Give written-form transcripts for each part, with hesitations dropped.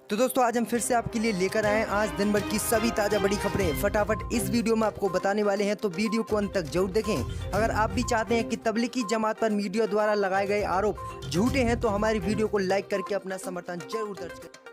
तो दोस्तों आज हम फिर से आपके लिए लेकर आए हैं आज दिन भर की सभी ताज़ा बड़ी खबरें फटाफट इस वीडियो में आपको बताने वाले हैं, तो वीडियो को अंत तक जरूर देखें। अगर आप भी चाहते हैं कि तबलीगी जमात पर मीडिया द्वारा लगाए गए आरोप झूठे हैं तो हमारी वीडियो को लाइक करके अपना समर्थन जरूर दर्ज करें।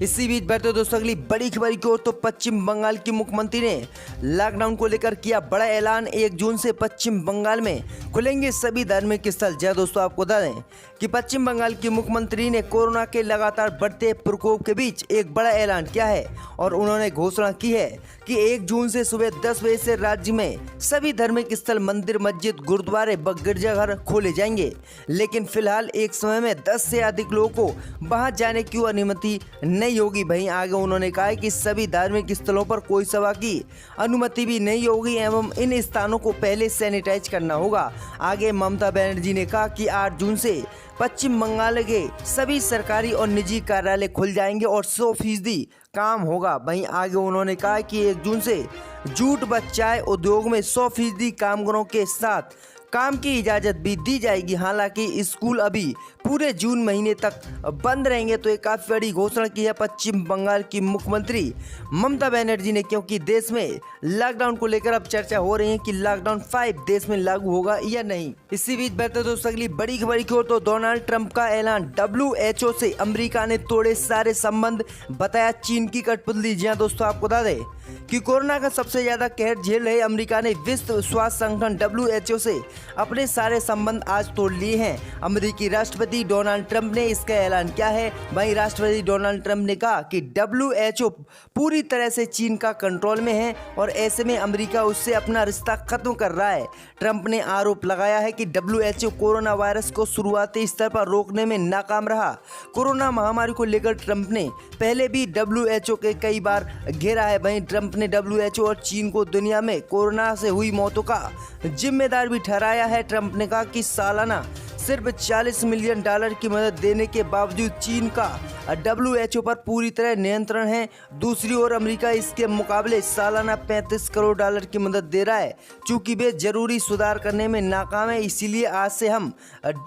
इसी बीच बढ़ते दोस्तों अगली बड़ी खबर की ओर, तो पश्चिम बंगाल की मुख्यमंत्री ने लॉकडाउन को लेकर किया बड़ा ऐलान। 1 जून से पश्चिम बंगाल में खुलेंगे सभी धार्मिक स्थल। जय दोस्तों, आपको बता दें कि पश्चिम बंगाल की मुख्यमंत्री ने कोरोना के लगातार बढ़ते प्रकोप के बीच एक बड़ा ऐलान किया है और उन्होंने घोषणा की है कि 1 जून से सुबह 10 बजे से राज्य में सभी धार्मिक स्थल, मंदिर, मस्जिद, गुरुद्वारे व गिरजाघर खोले जाएंगे। लेकिन फिलहाल एक समय में 10 से अधिक लोगों को वहां जाने की अनुमति नहीं होगी। वहीं आगे उन्होंने कहा है कि सभी धार्मिक स्थलों पर कोई सभा की अनुमति भी नहीं होगी एवं इन स्थानों को पहले सैनिटाइज करना होगा। आगे ममता बनर्जी ने कहा कि 8 जून से पश्चिम बंगाल के सभी सरकारी और निजी कार्यालय खुल जाएंगे और 100% काम होगा। वहीं आगे उन्होंने कहा कि 1 जून से जूट व चाय उद्योग में 100% कामगारों के साथ काम की इजाज़त भी दी जाएगी। हालांकि स्कूल अभी पूरे जून महीने तक बंद रहेंगे। तो एक काफ़ी बड़ी घोषणा की है पश्चिम बंगाल की मुख्यमंत्री ममता बनर्जी ने, क्योंकि देश में लॉकडाउन को लेकर अब चर्चा हो रही है कि लॉकडाउन 5 देश में लागू होगा या नहीं। इसी बीच बढ़ते दोस्तों अगली बड़ी खबर की ओर, तो डोनाल्ड ट्रंप का ऐलान। WHO से अमेरिका ने तोड़े सारे संबंध, बताया चीन की कठपुतली। जी हाँ दोस्तों, आपको बता दें कि कोरोना का सबसे ज्यादा कहर झेल रहे अमेरिका ने विश्व स्वास्थ्य संगठन WHO से अपने सारे संबंध आज तोड़ लिए हैं। अमेरिकी राष्ट्रपति डोनाल्ड ट्रंप ने इसका ऐलान किया है। वहीं राष्ट्रपति डोनाल्ड ट्रंप ने कहा कि WHO पूरी तरह से चीन का कंट्रोल में है और ऐसे में अमेरिका उससे अपना रिश्ता खत्म कर रहा है। ट्रंप ने आरोप लगाया है कि WHO कोरोना वायरस को शुरुआती स्तर पर रोकने में नाकाम रहा। कोरोना महामारी को लेकर ट्रंप ने पहले भी WHO के कई बार घेरा है। वहीं ट्रंप ने WHO और चीन को दुनिया में कोरोना से हुई मौतों का जिम्मेदार भी ठहराया है। ट्रंप ने कहा कि सालाना सिर्फ $40 मिलियन की मदद देने के बावजूद चीन का WHO पर पूरी तरह नियंत्रण है। दूसरी ओर अमेरिका इसके मुकाबले सालाना $35 करोड़ की मदद दे रहा है। चूंकि वे जरूरी सुधार करने में नाकाम है, इसीलिए आज से हम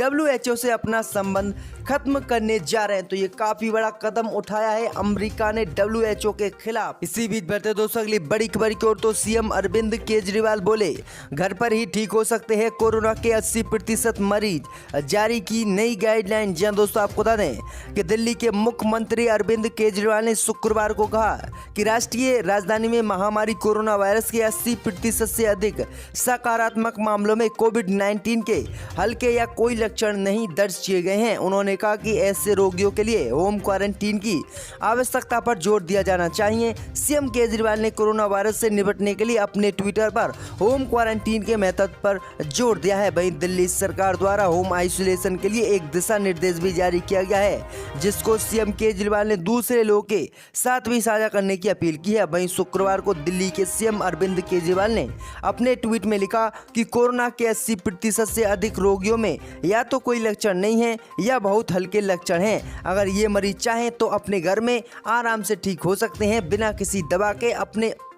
WHO से अपना संबंध खत्म करने जा रहे हैं। तो ये काफी बड़ा कदम उठाया है अमेरिका ने WHO के खिलाफ। इसी बीच बढ़ते दोस्तों अगली बड़ी खबर की ओर, तो CM अरविंद केजरीवाल बोले घर पर ही ठीक हो सकते हैं कोरोना के 80% मरीज, जारी की नई गाइडलाइन। जी दोस्तों, आपको बता दें कि दिल्ली के मुख्यमंत्री अरविंद केजरीवाल ने शुक्रवार को कहा कि राष्ट्रीय राजधानी में महामारी कोरोना वायरस के 80% से अधिक सकारात्मक मामलों में कोविड-19 के हल्के या कोई लक्षण नहीं दर्ज किए गए हैं। उन्होंने कहा कि ऐसे रोगियों के लिए होम क्वारंटीन की आवश्यकता पर जोर दिया जाना चाहिए। CM केजरीवाल ने कोरोना वायरस से निपटने के लिए अपने ट्विटर पर होम क्वारंटीन के महत्व पर जोर दिया है। वहीं दिल्ली सरकार द्वारा होम आइसोलेशन के लिए एक दिशा निर्देश भी जारी किया गया है, जिसको CM केजरीवाल ने दूसरे लोगों के साथ भी साझा करने की अपील की है। वहीं शुक्रवार को दिल्ली के CM अरविंद केजरीवाल ने अपने ट्वीट में लिखा कि कोरोना के 80% से अधिक रोगियों में या तो कोई लक्षण नहीं है या बहुत हल्के लक्षण हैं। अगर ये मरीज चाहें तो अपने घर में आराम से ठीक हो सकते हैं बिना किसी दवा के,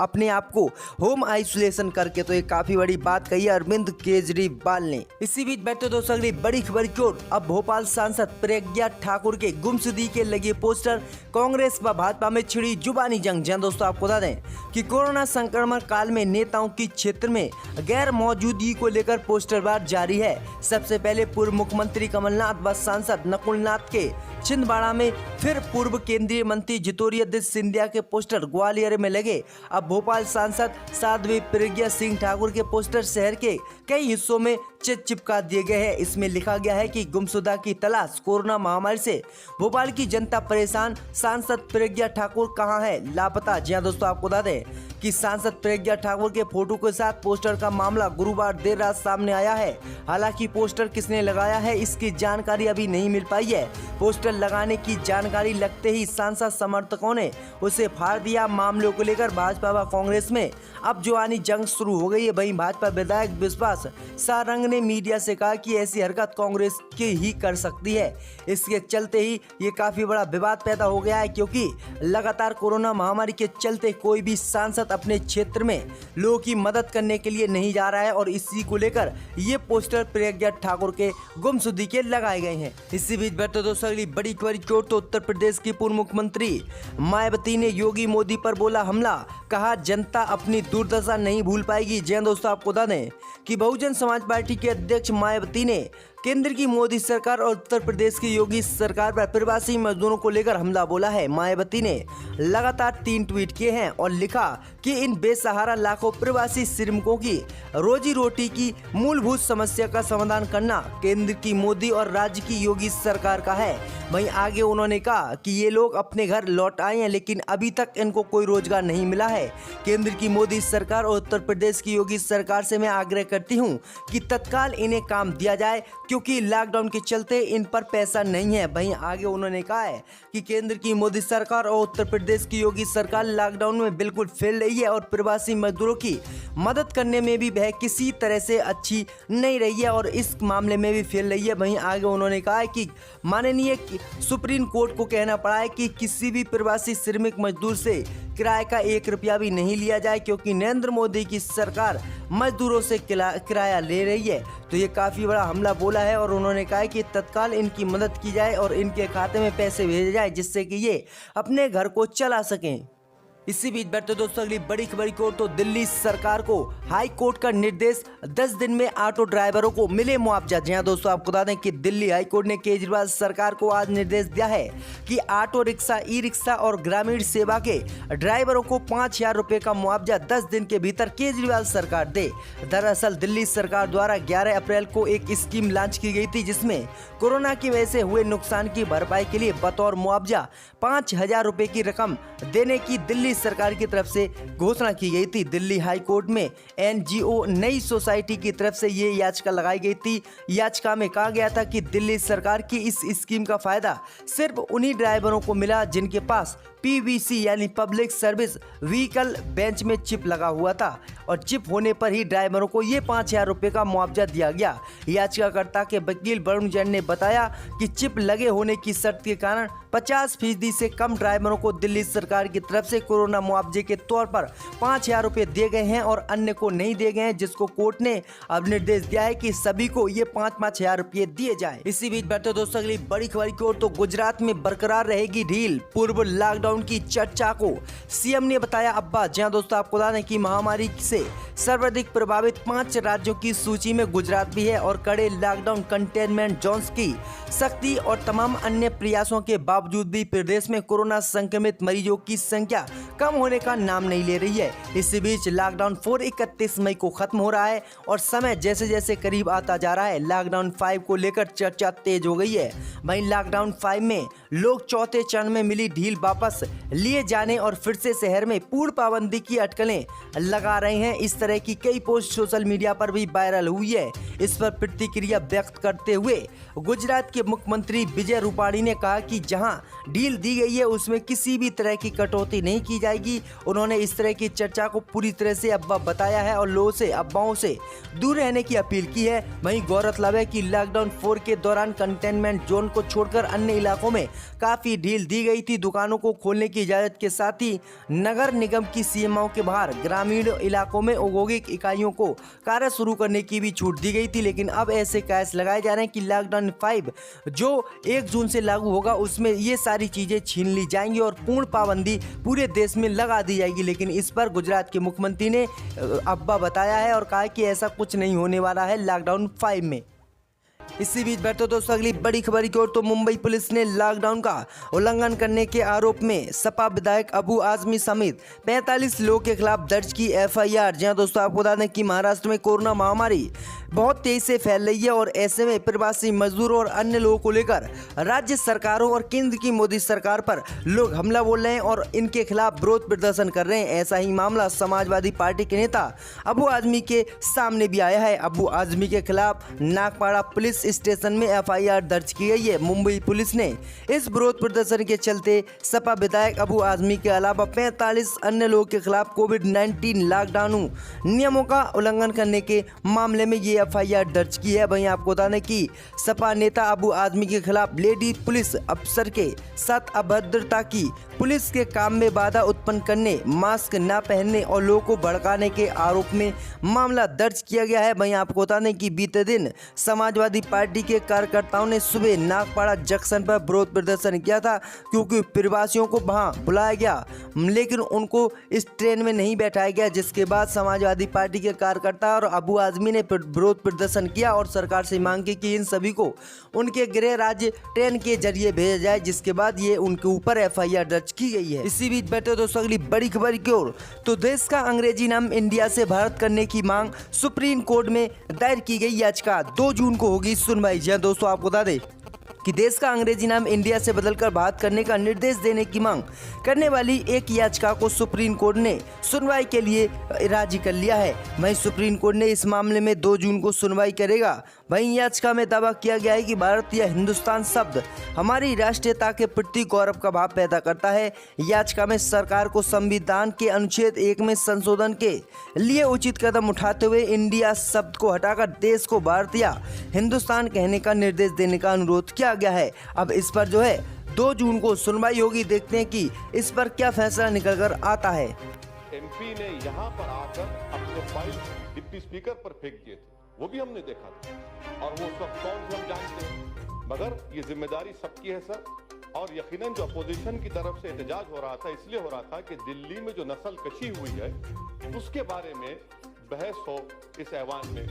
अपने आप को होम आइसोलेशन करके। तो ये काफी बड़ी बात कही है अरविंद केजरीवाल ने। इसी बीच बैठते दोस्तों अगली बड़ी खबर की ओर, अब भोपाल सांसद प्रज्ञा ठाकुर के गुमशुदगी के लगे पोस्टर, कांग्रेस व भाजपा में छिड़ी जुबानी जंग। जहां दोस्तों आपको बता दें कि कोरोना संक्रमण काल में नेताओं की क्षेत्र में गैर मौजूदगी को लेकर पोस्टरबाजी जारी है। सबसे पहले पूर्व मुख्यमंत्री कमलनाथ व सांसद नकुलनाथ के छिंदवाड़ा में, फिर पूर्व केंद्रीय मंत्री ज्योतिरादित्य सिंधिया के पोस्टर ग्वालियर में लगे। अब भोपाल सांसद साध्वी प्रज्ञा सिंह ठाकुर के पोस्टर शहर के कई हिस्सों में चिपका दिए गए हैं। इसमें लिखा गया है कि गुमशुदा की तलाश, कोरोना महामारी से भोपाल की जनता परेशान, सांसद प्रज्ञा ठाकुर कहां है, लापता। जी हां दोस्तों, आपको बता दें कि सांसद प्रज्ञा ठाकुर के फोटो के साथ पोस्टर का मामला गुरुवार देर रात सामने आया है। हालांकि पोस्टर किसने लगाया है इसकी जानकारी अभी नहीं मिल पाई है। पोस्टर लगाने की जानकारी लगते ही सांसद समर्थकों ने उसे फाड़ दिया। मामलों को लेकर भाजपा व कांग्रेस में अब जुबानी जंग शुरू हो गई है। वहीं भाजपा विधायक विश्वास सारंग ने मीडिया से कहा कि ऐसी हरकत कांग्रेस की ही कर सकती है। इसके चलते ही ये काफी बड़ा विवाद पैदा हो गया है, क्योंकि लगातार कोरोना महामारी के चलते कोई भी सांसद सांसद अपने क्षेत्र में लोगों की मदद करने के लिए नहीं जा रहा है और इसी को लेकर ये पोस्टर प्रज्ञा ठाकुर के गुमशुदगी के लगाए गए हैं। इसी बीच बढ़ते दोस्तों अगली बड़ी खबर की ओर तो उत्तर प्रदेश की पूर्व मुख्यमंत्री मायावती ने योगी मोदी पर बोला हमला, कहा जनता अपनी दुर्दशा नहीं भूल पाएगी। जी दोस्तों, आपको बता दें कि बहुजन समाज पार्टी के अध्यक्ष मायावती ने केंद्र की मोदी सरकार और उत्तर प्रदेश की योगी सरकार पर प्रवासी मजदूरों को लेकर हमला बोला है। मायावती ने लगातार 3 ट्वीट किए हैं और लिखा कि इन बेसहारा लाखों प्रवासी श्रमिकों की रोजी रोटी की मूलभूत समस्या का समाधान करना केंद्र की मोदी और राज्य की योगी सरकार का है। वहीं आगे उन्होंने कहा कि ये लोग अपने घर लौट आए हैं लेकिन अभी तक इनको कोई रोजगार नहीं मिला है। केंद्र की मोदी सरकार और उत्तर प्रदेश की योगी सरकार से मैं आग्रह करती हूं कि तत्काल इन्हें काम दिया जाए क्योंकि लॉकडाउन के चलते इन पर पैसा नहीं है। वहीं आगे उन्होंने कहा है कि केंद्र की मोदी सरकार और उत्तर प्रदेश की योगी सरकार लॉकडाउन में बिल्कुल फेल रही है और प्रवासी मजदूरों की मदद करने में भी वह किसी तरह से अच्छी नहीं रही है और इस मामले में भी फेल रही है। वहीं आगे उन्होंने कहा है कि माननीय सुप्रीम कोर्ट को कहना पड़ा है कि किसी भी प्रवासी श्रमिक मजदूर से किराए का 1 रुपया भी नहीं लिया जाए क्योंकि नरेंद्र मोदी की सरकार मजदूरों से किराया ले रही है। तो ये काफ़ी बड़ा हमला बोला है और उन्होंने कहा है कि तत्काल इनकी मदद की जाए और इनके खाते में पैसे भेजे जाए जिससे कि ये अपने घर को चला सकें। इसी बीच बैठते दोस्तों अगली बड़ी खबर की ओर तो दिल्ली सरकार को हाई कोर्ट का निर्देश, 10 दिन में ऑटो ड्राइवरों को मिले मुआवजा। जी हां दोस्तों, आपको बता दें कि दिल्ली हाई कोर्ट ने केजरीवाल सरकार को आज निर्देश दिया है कि ऑटो रिक्शा, ई रिक्शा और ग्रामीण सेवा के ड्राइवरों को 5,000 रुपये का मुआवजा 10 दिन के भीतर केजरीवाल सरकार दे। दरअसल दिल्ली सरकार द्वारा 11 अप्रैल को एक स्कीम लॉन्च की गई थी जिसमें कोरोना की वजह से हुए नुकसान की भरपाई के लिए बतौर मुआवजा 5,000 रुपये की रकम देने की दिल्ली सरकार की तरफ से घोषणा की गई थी। दिल्ली हाई कोर्ट में एनजीओ नई सोसाइटी की तरफ से ये याचिका लगाई गई थी। याचिका में कहा गया था कि दिल्ली सरकार की इस स्कीम का फायदा सिर्फ उन्हीं ड्राइवरों को मिला जिनके पास पीवीसी यानी पब्लिक सर्विस व्हीकल बेंच में चिप लगा हुआ था और चिप होने पर ही ड्राइवरों को ये 5,000 रुपये का मुआवजा दिया गया। याचिकाकर्ता के वकील वरुण जैन ने बताया कि चिप लगे होने की शर्त के कारण 50% से कम ड्राइवरों को दिल्ली सरकार की तरफ से कोरोना मुआवजे के तौर पर 5,000 रुपये दिए गए हैं और अन्य को नहीं दिए गए हैं, जिसको कोर्ट ने अब निर्देश दिया है कि सभी को ये 5,000 रुपये दिए जाए। इसी बीच बैठे दोस्तों अगली बड़ी खबर की ओर तो गुजरात में बरकरार रहेगी ढील, पूर्व लॉकडाउन की चर्चा को सीएम ने बताया अब्बा। जहां दोस्तों आपको बता दें कि महामारी से सर्वाधिक प्रभावित 5 राज्यों की सूची में गुजरात भी है और कड़े लॉकडाउन, कंटेनमेंट जोन्स की सख्ती और तमाम अन्य प्रयासों के बावजूद भी प्रदेश में कोरोना संक्रमित मरीजों की संख्या कम होने का नाम नहीं ले रही है। इसी बीच लॉकडाउन 4 31 मई को खत्म हो रहा है और समय जैसे जैसे करीब आता जा रहा है लॉकडाउन 5 को लेकर चर्चा तेज हो गई है। वहीं लॉकडाउन 5 में लोग चौथे चरण में मिली ढील वापस लिए जाने और फिर से शहर में पूर्ण पाबंदी की अटकलें लगा रहे हैं। इस तरह की कई पोस्ट सोशल मीडिया पर भी वायरल हुई है। इस पर प्रतिक्रिया व्यक्त करते हुए गुजरात के मुख्यमंत्री विजय रूपाणी ने कहा कि जहां ढील दी गई है उसमें किसी भी तरह की कटौती नहीं की जाएगी। उन्होंने इस तरह की चर्चा को पूरी तरह से अफवाह बताया है और लोगों से अफवाहों से दूर रहने की अपील की है। वहीं गौरतलब है कि लॉकडाउन 4 के दौरान कंटेनमेंट जोन को छोड़कर अन्य इलाकों में काफी ढील दी गई थी। दुकानों को खोलने की इजाजत के साथ ही नगर निगम की सीमाओं के बाहर ग्रामीण इलाकों में औद्योगिक इकाइयों को कार्य शुरू करने की भी छूट दी गई थी। लेकिन अब ऐसे कयास लगाए जा रहे हैं कि लॉकडाउन 5 जो 1 जून से लागू होगा उसमें ये सारी चीजें छीन ली जाएंगी और पूर्ण पाबंदी पूरे देश में लगा दी जाएगी। लेकिन इस पर गुजरात के मुख्यमंत्री ने अब्बा बताया है और कहा कि ऐसा कुछ नहीं होने वाला है लॉकडाउन 5 में। इसी बीच बैठो दोस्तों अगली बड़ी खबर की ओर तो मुंबई पुलिस ने लॉकडाउन का उल्लंघन करने के आरोप में सपा विधायक अबू आजमी समेत 45 लोगों के खिलाफ दर्ज की एफआईआर। जहां दोस्तों आपको बता दें कि महाराष्ट्र में कोरोना महामारी बहुत तेजी से फैल रही है और ऐसे में प्रवासी मजदूरों और अन्य लोगों को लेकर राज्य सरकारों और केंद्र की मोदी सरकार पर लोग हमला बोल रहे हैं और इनके खिलाफ विरोध प्रदर्शन कर रहे हैं। ऐसा ही मामला समाजवादी पार्टी के नेता अबू आजमी के सामने भी आया है। अबू आजमी के खिलाफ नागपाड़ा पुलिस पुलिस स्टेशन में एफआईआर दर्ज की गई है। मुंबई पुलिस ने इस विरोध प्रदर्शन के चलते सपा विधायक अबू आजमी के अलावा 45 अन्य लोगों के खिलाफ कोविड-19 लॉकडाउन नियमों का उल्लंघन करने के मामले में ये एफआईआर दर्ज की है। वहीं आपको बता दें कि सपा नेता अबू आजमी के खिलाफ लेडी पुलिस अफसर के साथ अभद्रता की, पुलिस के काम में बाधा उत्पन्न करने, मास्क न पहनने और लोगों को भड़काने के आरोप में मामला दर्ज किया गया है। वहीं आपको बता दें कि बीते दिन समाजवादी पार्टी के कार्यकर्ताओं ने सुबह नागपाड़ा जंक्शन पर विरोध प्रदर्शन किया था, क्योंकि प्रवासियों को वहां बुलाया गया लेकिन उनको इस ट्रेन में नहीं बैठाया गया, जिसके बाद समाजवादी पार्टी के कार्यकर्ता और अबू आजमी ने विरोध प्रदर्शन किया और सरकार से मांग की कि इन सभी को उनके गृह राज्य ट्रेन के जरिए भेजा जाए, जिसके बाद ये उनके ऊपर एफआईआर दर्ज की गई है। इसी बीच बैठे दोस्तों अगली बड़ी खबर की ओर, तो देश का अंग्रेजी नाम इंडिया से भारत करने की मांग, सुप्रीम कोर्ट में दायर की गई याचिका 2 जून को होगी सुनवाई। जी दोस्तों, आपको बता दें कि देश का अंग्रेजी नाम इंडिया से बदलकर भारत करने का निर्देश देने की मांग करने वाली एक याचिका को सुप्रीम कोर्ट ने सुनवाई के लिए राजी कर लिया है। वहीं सुप्रीम कोर्ट ने इस मामले में 2 जून को सुनवाई करेगा। वहीं याचिका में दावा किया गया है कि भारत या हिंदुस्तान शब्द हमारी राष्ट्रीयता के प्रति गौरव का भाव पैदा करता है। याचिका में सरकार को संविधान के अनुच्छेद 1 में संशोधन के लिए उचित कदम उठाते हुए इंडिया शब्द को हटाकर देश को भारत या हिंदुस्तान कहने का निर्देश देने का अनुरोध किया गया है। अब इस पर जो है 2 जून को सुनवाई होगी। देखते हैं कि इस पर क्या फैसला निकल कर आता है। एमपी ने यहाँ पर आकर अपने फाइल डिप्टी स्पीकर पर फेंक दिए थे, वो भी हमने देखा था और वो सब कौन हम जानते हैं, मगर ये जिम्मेदारी सबकी है सर। और यकीनन जो अपोजिशन की तरफ से एहतजाज हो रहा था, इसलिए हो रहा था कि दिल्ली में जो नस्ल कशी हुई है उसके बारे में बहस हो इस ऐवान में।